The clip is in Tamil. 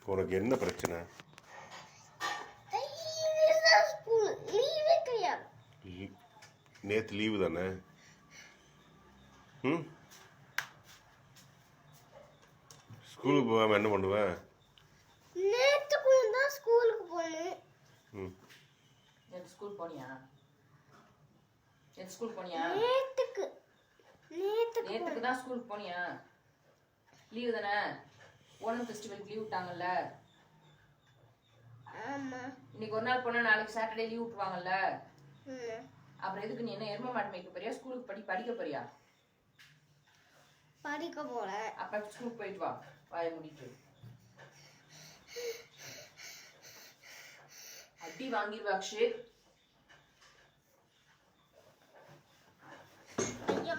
உனக்கு என்ன பிரச்சனை? நேற்று லீவு தானே? ம், ஸ்கூலுக்கு போகாமல் என்ன பண்ணுவேன்? நேத்துக்கும் தான் ஸ்கூலுக்கு போனேன். ம், நேற்று ஸ்கூல் போனியா? நேற்று ஸ்கூல் போனியா? நேற்றுக்கு தான் ஸ்கூலுக்கு போனியா? லீவு தானே? ஓணம் ஃபெஸ்டிவலுக்கு லீவ் விட்டாங்கல்ல. ஆமா. இன்னைக்கு ஒரு நாள் போனா நாளைக்கு சாட்டர்டே லீவ் விட்டுருவாங்கல்ல. ம். அப்புறம் எதுக்கு நீ என்ன எரும மாட்டு மேய்க்க போறியா? ஸ்கூலுக்கு படிக்க போறியா? படிக்க போல. அப்ப ஸ்கூலுக்கு போயிட்டு வா, வாய மூடிட்டு. அடி வாங்கிடுவா அக்ஷய். ஐயா